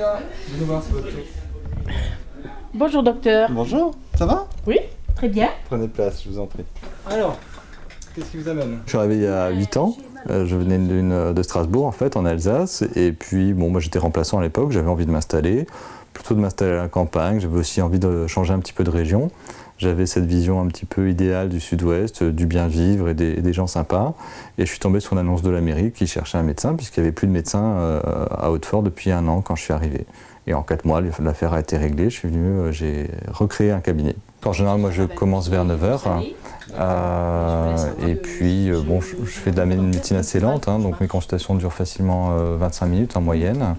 Sonia, venez voir, c'est votre tour. Bonjour docteur. Bonjour, ça va? Oui, très bien. Prenez place, je vous en prie. Alors, qu'est-ce qui vous amène? Je suis arrivé il y a 8 ans. Je venais de Strasbourg, en fait, en Alsace. Et puis, bon, moi, j'étais remplaçant à l'époque. J'avais envie de m'installer, plutôt de m'installer à la campagne. J'avais aussi envie de changer un petit peu de région. J'avais cette vision un petit peu idéale du sud-ouest, du bien vivre et des gens sympas. Et je suis tombé sur l'annonce de la mairie qui cherchait un médecin, puisqu'il n'y avait plus de médecin à Hautefort depuis 1 an quand je suis arrivé. Et en 4 mois, l'affaire a été réglée. Je suis venu, j'ai recréé un cabinet. En général, moi, je commence vers 9h. Et puis, bon, je fais de la médecine assez lente, hein, donc mes consultations durent facilement 25 minutes en moyenne.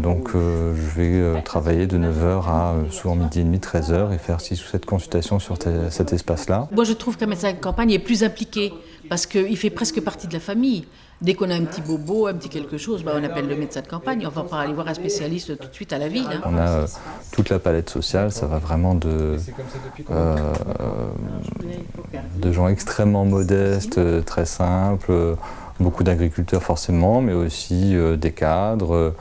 Donc, je vais travailler de 9h à souvent midi et demi, 13h et faire 6 ou 7 consultations sur cet espace-là. Moi je trouve qu'un médecin de campagne est plus impliqué parce qu'il fait presque partie de la famille. Dès qu'on a un petit bobo, un petit quelque chose, on appelle le médecin de campagne. On ne va pas aller voir un spécialiste tout de suite à la ville. Hein. On a toute la palette sociale, ça va vraiment de gens extrêmement modestes, très simples, beaucoup d'agriculteurs forcément, mais aussi des cadres,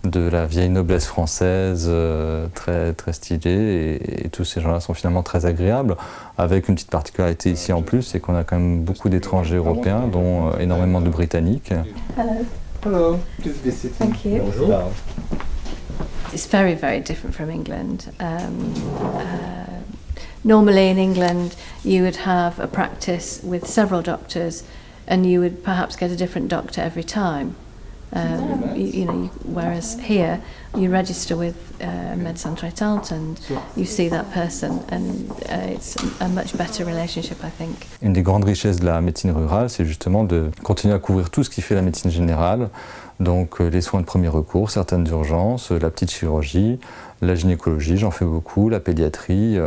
de la vieille noblesse française très, très stylée. Et tous ces gens-là sont finalement très agréables, avec une petite particularité ici en plus, c'est qu'on a quand même beaucoup d'étrangers européens, dont énormément de Britanniques. Hello, please be seated. Thank you. Bonjour. It's very, very different from England. Normally in England, you would have a practice with several doctors, and you would perhaps get a different doctor every time. Whereas here, you register with Médecins Traitants and you see that person, and it's a much better relationship, I think. Une des grandes richesses de la médecine rurale, c'est justement de continuer à couvrir tout ce qui fait la médecine générale, donc les soins de premier recours, certaines urgences, la petite chirurgie, la gynécologie, j'en fais beaucoup, la pédiatrie.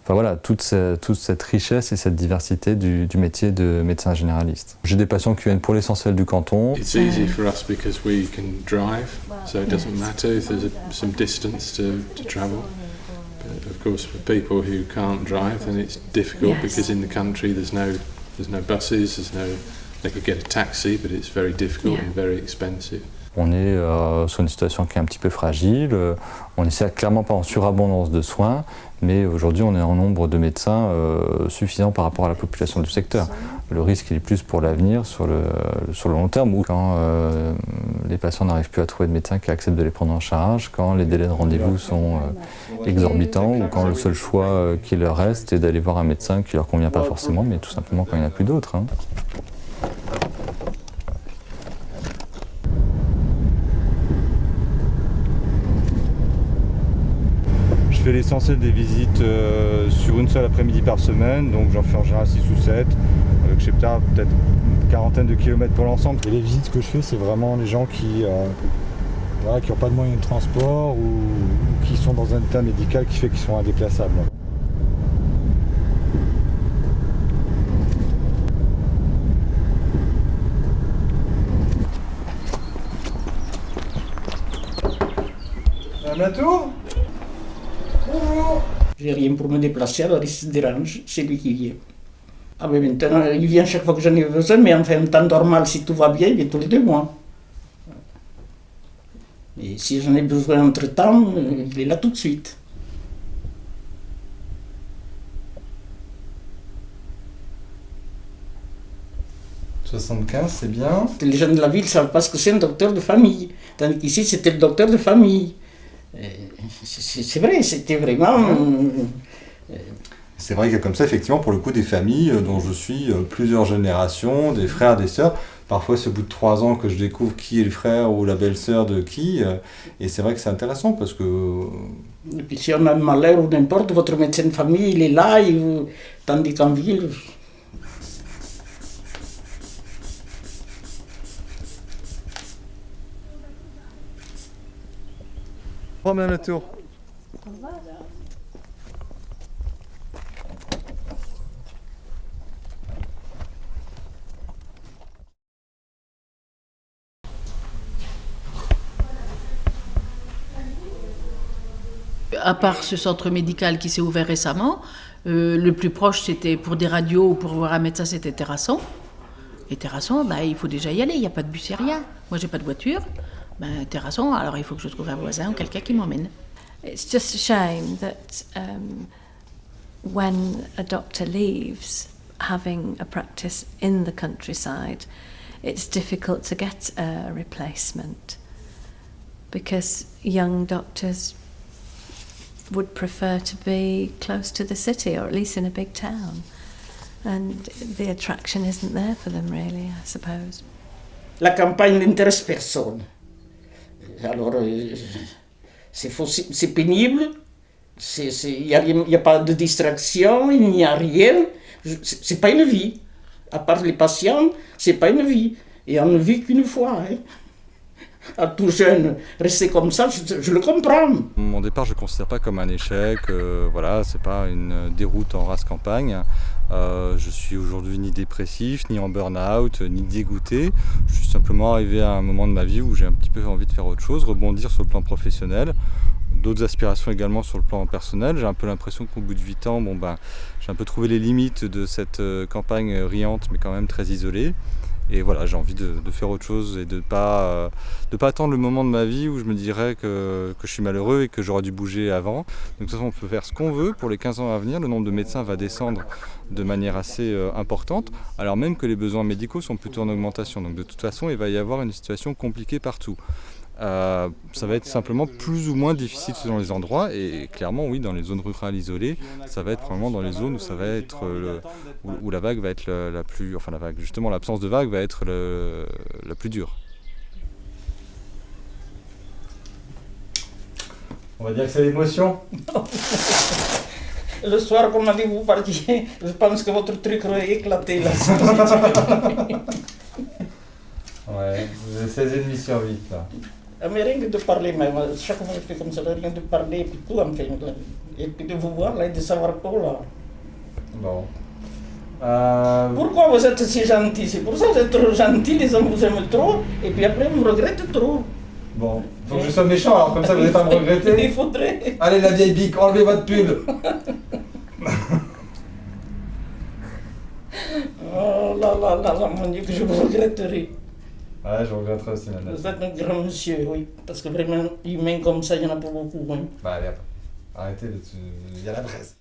Enfin voilà, toute cette richesse et cette diversité du métier de médecin généraliste. J'ai des patients qui viennent pour l'essentiel du canton. It's easy for us because we can drive, so it doesn't matter if there's some distance to travel. But of course, for people who can't drive, then it's difficult because in the country there's no buses, they could get a taxi, but it's very difficult and very expensive. On est sur une situation qui est un petit peu fragile, on n'est clairement pas en surabondance de soins, mais aujourd'hui on est en nombre de médecins suffisant par rapport à la population du secteur. Le risque il est plus pour l'avenir, sur le long terme, ou quand les patients n'arrivent plus à trouver de médecins qui acceptent de les prendre en charge, quand les délais de rendez-vous sont exorbitants, ou quand le seul choix qui leur reste est d'aller voir un médecin qui leur convient pas forcément, mais tout simplement quand il n'y en a plus d'autres. Hein. Je fais l'essentiel des visites sur une seule après-midi par semaine, donc j'en fais en général 6 ou 7, avec je sais peut-être une quarantaine de kilomètres pour l'ensemble. Et les visites que je fais, c'est vraiment les gens qui n'ont pas de moyens de transport ou qui sont dans un état médical qui fait qu'ils sont indéplaçables. Madame Latour? Bonjour. J'ai rien pour me déplacer, alors il se dérange, c'est lui qui vient. Ah mais maintenant, il vient chaque fois que j'en ai besoin, mais enfin, en temps normal, si tout va bien, il vient tous les 2 mois. Et si j'en ai besoin entre-temps, il est là tout de suite. « 75, c'est bien. » Les gens de la ville ne savent pas ce que c'est un docteur de famille, tandis qu'ici, c'était le docteur de famille. C'est vrai, c'était vraiment... C'est vrai qu'il y a comme ça, effectivement, pour le coup, des familles dont je suis plusieurs générations, des frères, des sœurs. Parfois, c'est au bout de 3 ans que je découvre qui est le frère ou la belle-sœur de qui. Et c'est vrai que c'est intéressant parce que... Et puis si on a un malheur ou n'importe, votre médecin de famille, il est là, tandis qu'en ville... Au revoir, Madame Latour. À part ce centre médical qui s'est ouvert récemment, le plus proche c'était pour des radios ou pour voir un médecin, c'était Terrasson. Et Terrasson, il faut déjà y aller, il n'y a pas de bus, il n'y a rien. Moi j'ai pas de voiture, Ben, t'as raison, alors il faut que je trouve un voisin ou quelqu'un qui m'emmène. It's just a shame that when a doctor leaves having a practice in the countryside, it's difficult to get a replacement because young doctors would prefer to be close to the city or at least in a big town. And the attraction isn't there for them really, I suppose. La campagne n'intéresse personne. Alors, c'est pénible, il n'y a pas de distraction, il n'y a rien. C'est pas une vie. À part les patients, c'est pas une vie. Et on ne vit qu'une fois. Hein. À tout jeune, rester comme ça, je le comprends. Mon départ, je ne le considère pas comme un échec. Voilà, c'est pas une déroute en race campagne. Je suis aujourd'hui ni dépressif, ni en burn-out, ni dégoûté. Je suis simplement arrivé à un moment de ma vie où j'ai un petit peu envie de faire autre chose, rebondir sur le plan professionnel. D'autres aspirations également sur le plan personnel. J'ai un peu l'impression qu'au bout de 8 ans, j'ai un peu trouvé les limites de cette campagne riante, mais quand même très isolée. Et voilà, j'ai envie de faire autre chose et de pas attendre le moment de ma vie où je me dirais que je suis malheureux et que j'aurais dû bouger avant. Donc de toute façon, on peut faire ce qu'on veut. Pour les 15 ans à venir, le nombre de médecins va descendre de manière assez importante, alors même que les besoins médicaux sont plutôt en augmentation. Donc de toute façon, il va y avoir une situation compliquée partout. Ça va être simplement plus ou moins difficile selon les endroits et clairement oui, dans les zones rurales isolées, ça va être probablement dans les zones où ça va être où la vague va être la plus, enfin la vague, justement l'absence de vague va être la plus dure. On va dire que c'est l'émotion. Le soir, qu'on m'a dit vous partiez, je pense que votre truc aurait éclaté là. Ouais, vous avez 16,5 sur 8 là. Mais rien que de parler, chaque fois que je fais comme ça, rien de parler, et puis tout en fait. Et puis de vous voir là et de savoir tout là. Bon. Pourquoi vous êtes si gentil? C'est pour ça que vous êtes trop gentil, les hommes vous aiment trop, et puis après vous regrettez trop. Bon, faut que je sois méchant alors, comme ça vous n'allez pas me regretter. Il faudrait. Allez la vieille bique, enlevez votre pull. Oh là là là là, mon Dieu, que je vous regretterai. Ouais, je regretterai aussi madame. Vous êtes un grand monsieur, oui, parce que vraiment, humain comme ça, il n'y en a pas beaucoup. Hein. Bah allez hop, arrêtez, il y a la presse.